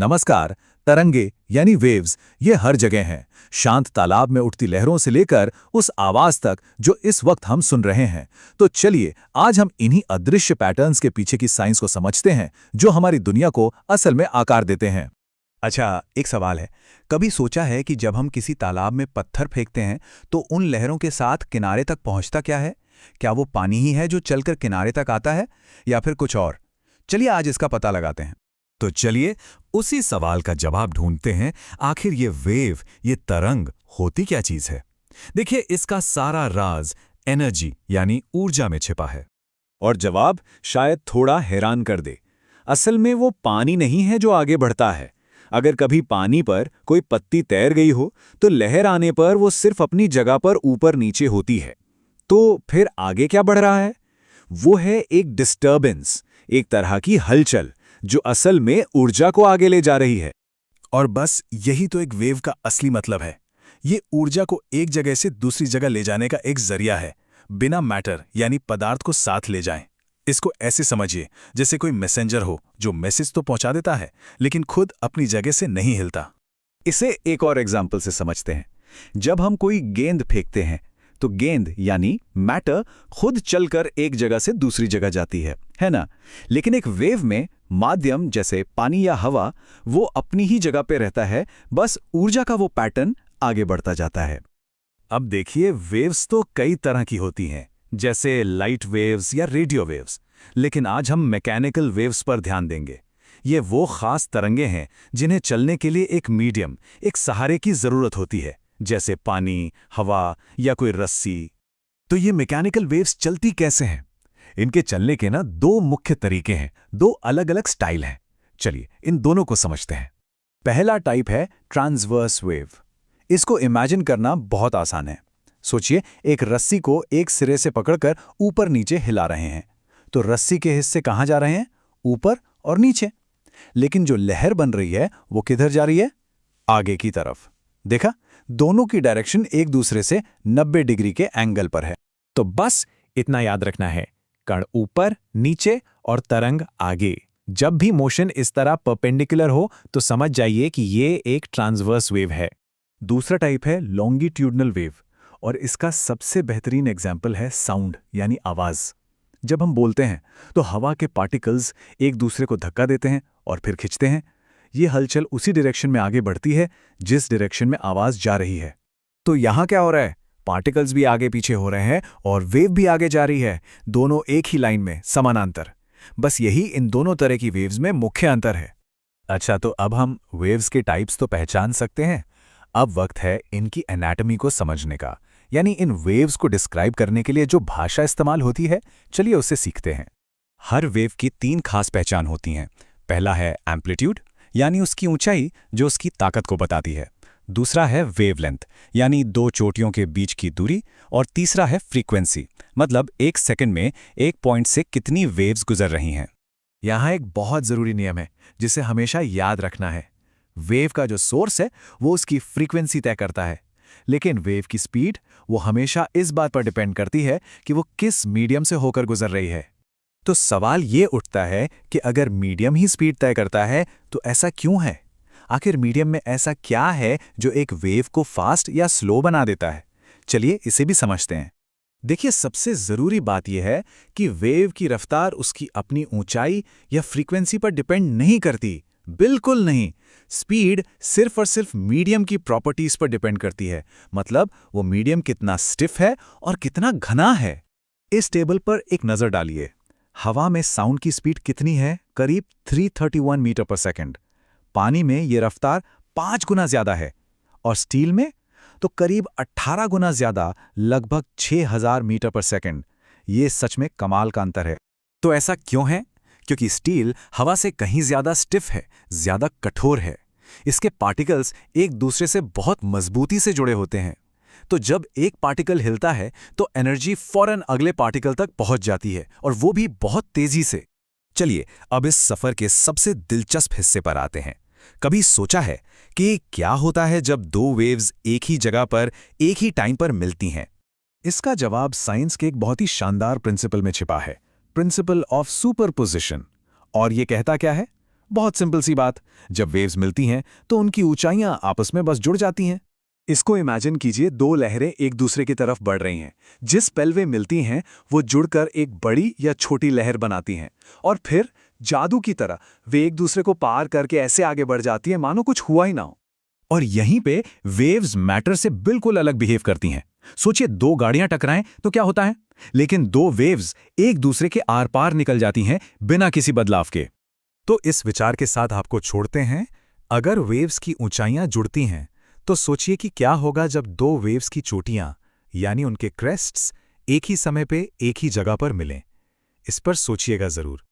नमस्कार। तरंगे यानी वेव्स ये हर जगह हैं। शांत तालाब में उठती लहरों से लेकर उस आवाज तक जो इस वक्त हम सुन रहे हैं। तो चलिए आज हम इन्हीं अदृश्य पैटर्न्स के पीछे की साइंस को समझते हैं जो हमारी दुनिया को असल में आकार देते हैं। अच्छा, एक सवाल है। कभी सोचा है कि जब हम किसी तालाब में पत्थर फेंकते हैं तो उन लहरों के साथ किनारे तक पहुंचता क्या है? क्या वो पानी ही है जो चलकर किनारे तक आता है या फिर कुछ और? चलिए आज इसका पता लगाते हैं। तो चलिए उसी सवाल का जवाब ढूंढते हैं। आखिर ये वेव, ये तरंग होती क्या चीज है? देखिए, इसका सारा राज एनर्जी यानी ऊर्जा में छिपा है। और जवाब शायद थोड़ा हैरान कर दे। असल में वो पानी नहीं है जो आगे बढ़ता है। अगर कभी पानी पर कोई पत्ती तैर गई हो तो लहर आने पर वो सिर्फ अपनी जगह पर ऊपर नीचे होती है। तो फिर आगे क्या बढ़ रहा है? वो है एक डिस्टर्बेंस, एक तरह की हलचल जो असल में ऊर्जा को आगे ले जा रही है। और बस यही तो एक वेव का असली मतलब है। ये ऊर्जा को एक जगह से दूसरी जगह ले जाने का एक जरिया है, बिना मैटर यानी पदार्थ को साथ ले जाएं। इसको ऐसे समझिए जैसे कोई मैसेंजर हो जो मैसेज तो पहुंचा देता है लेकिन खुद अपनी जगह से नहीं हिलता। इसे एक और एग्जाम्पल से समझते हैं। जब हम कोई गेंद फेंकते हैं तो गेंद यानी मैटर खुद चलकर एक जगह से दूसरी जगह जाती है ना? लेकिन एक वेव में माध्यम जैसे पानी या हवा वो अपनी ही जगह पे रहता है, बस ऊर्जा का वो पैटर्न आगे बढ़ता जाता है। अब देखिए, वेव्स तो कई तरह की होती हैं, जैसे लाइट वेव्स या रेडियो वेव्स। लेकिन आज हम मैकेनिकल वेव्स पर ध्यान देंगे। ये वो खास तरंगे हैं जिन्हें चलने के लिए एक मीडियम, एक सहारे की जरूरत होती है, जैसे पानी, हवा या कोई रस्सी। तो ये मैकेनिकल वेव्स चलती कैसे हैं? इनके चलने के ना दो मुख्य तरीके हैं, दो अलग अलग स्टाइल हैं। चलिए इन दोनों को समझते हैं। पहला टाइप है ट्रांसवर्स वेव। इसको इमेजिन करना बहुत आसान है। सोचिए, एक रस्सी को एक सिरे से पकड़कर ऊपर नीचे हिला रहे हैं, तो रस्सी के हिस्से कहाँ जा रहे हैं? ऊपर और नीचे। लेकिन जो लहर बन रही है वो किधर जा रही है? आगे की तरफ। देखा, दोनों की डायरेक्शन एक दूसरे से 90 डिग्री के एंगल पर है। तो बस इतना याद रखना है, कण ऊपर, नीचे और तरंग आगे। जब भी मोशन इस तरह परपेंडिकुलर हो तो समझ जाइए कि ये एक ट्रांसवर्स वेव है। दूसरा टाइप है लॉन्गिट्यूडनल वेव, और इसका सबसे बेहतरीन एग्जाम्पल है साउंड यानी आवाज। जब हम बोलते हैं तो हवा के पार्टिकल्स एक दूसरे को धक्का देते हैं और फिर खींचते हैं। ये हलचल उसी डायरेक्शन में आगे बढ़ती है जिस डायरेक्शन में आवाज जा रही है। तो यहाँ क्या हो रहा है? पार्टिकल्स भी आगे पीछे हो रहे हैं और वेव भी आगे जा रही है, दोनों एक ही लाइन में समानांतर। बस यही इन दोनों तरह की वेव्स में मुख्य अंतर है। अच्छा, तो अब हम वेव्स के टाइप्स तो पहचान सकते हैं। अब वक्त है इनकी एनाटॉमी को समझने का, यानी इन वेव्स को डिस्क्राइब करने के लिए जो भाषा इस्तेमाल होती है, चलिए उससे सीखते हैं। हर वेव की तीन खास पहचान होती हैं। पहला है एम्पलीट्यूड, यानी उसकी ऊंचाई जो उसकी ताकत को बताती है। दूसरा है वेवलेंथ, यानी दो चोटियों के बीच की दूरी। और तीसरा है फ्रीक्वेंसी, मतलब एक सेकंड में एक पॉइंट से कितनी वेव्स गुजर रही हैं। यहाँ एक बहुत जरूरी नियम है जिसे हमेशा याद रखना है। वेव का जो सोर्स है वो उसकी फ्रीक्वेंसी तय करता है, लेकिन वेव की स्पीड वो हमेशा इस बात पर डिपेंड करती है कि वो किस मीडियम से होकर गुजर रही है। तो सवाल ये उठता है कि अगर मीडियम ही स्पीड तय करता है तो ऐसा क्यों है? आखिर मीडियम में ऐसा क्या है जो एक वेव को फास्ट या स्लो बना देता है? चलिए इसे भी समझते हैं। देखिए, सबसे जरूरी बात यह है कि वेव की रफ्तार उसकी अपनी ऊंचाई या फ्रीक्वेंसी पर डिपेंड नहीं करती। बिल्कुल नहीं। स्पीड सिर्फ और सिर्फ मीडियम की प्रॉपर्टीज पर डिपेंड करती है, मतलब वो मीडियम कितना स्टिफ है और कितना घना है। इस टेबल पर एक नजर डालिए। हवा में साउंड की स्पीड कितनी है? करीब 331 मीटर पर सेकंड। पानी में ये रफ्तार 5 गुना ज्यादा है, और स्टील में तो करीब 18 गुना ज्यादा, लगभग 6000 मीटर पर सेकंड। ये सच में कमाल का अंतर है। तो ऐसा क्यों है? क्योंकि स्टील हवा से कहीं ज्यादा स्टिफ है, ज्यादा कठोर है। इसके पार्टिकल्स एक दूसरे से बहुत मजबूती से जुड़े होते हैं। तो जब एक पार्टिकल हिलता है तो एनर्जी फौरन अगले पार्टिकल तक पहुंच जाती है, और वो भी बहुत तेजी से। चलिए अब इस सफर के सबसे दिलचस्प हिस्से पर आते हैं। कभी सोचा है कि क्या होता है जब दो वेव्स एक ही जगह पर एक ही टाइम पर मिलती हैं? इसका जवाब साइंस के एक बहुत ही शानदार प्रिंसिपल में छिपा है, प्रिंसिपल ऑफ सुपरपोजिशन। और ये कहता क्या है? बहुत सिंपल सी बात, जब वेव्स मिलती हैं तो उनकी ऊंचाइयां आपस में बस जुड़ जाती हैं। इसको इमेजिन कीजिए, दो लहरें एक दूसरे की तरफ बढ़ रही हैं। जिस पल वे मिलती हैं वो जुड़कर एक बड़ी या छोटी लहर बनाती हैं, और फिर जादू की तरह वे एक दूसरे को पार करके ऐसे आगे बढ़ जाती हैं मानो कुछ हुआ ही ना हो। और यहीं पे वेव्स मैटर से बिल्कुल अलग बिहेव करती हैं। सोचिए, दो गाड़ियां टकराएं तो क्या होता है, लेकिन दो वेव्स एक दूसरे के आर पार निकल जाती हैं बिना किसी बदलाव के। तो इस विचार के साथ आपको छोड़ते हैं, अगर वेव्स की ऊंचाइयां जुड़ती हैं तो सोचिए कि क्या होगा जब दो वेव्स की चोटियां यानी उनके क्रेस्ट्स एक ही समय पे एक ही जगह पर मिलें। इस पर सोचिएगा जरूर।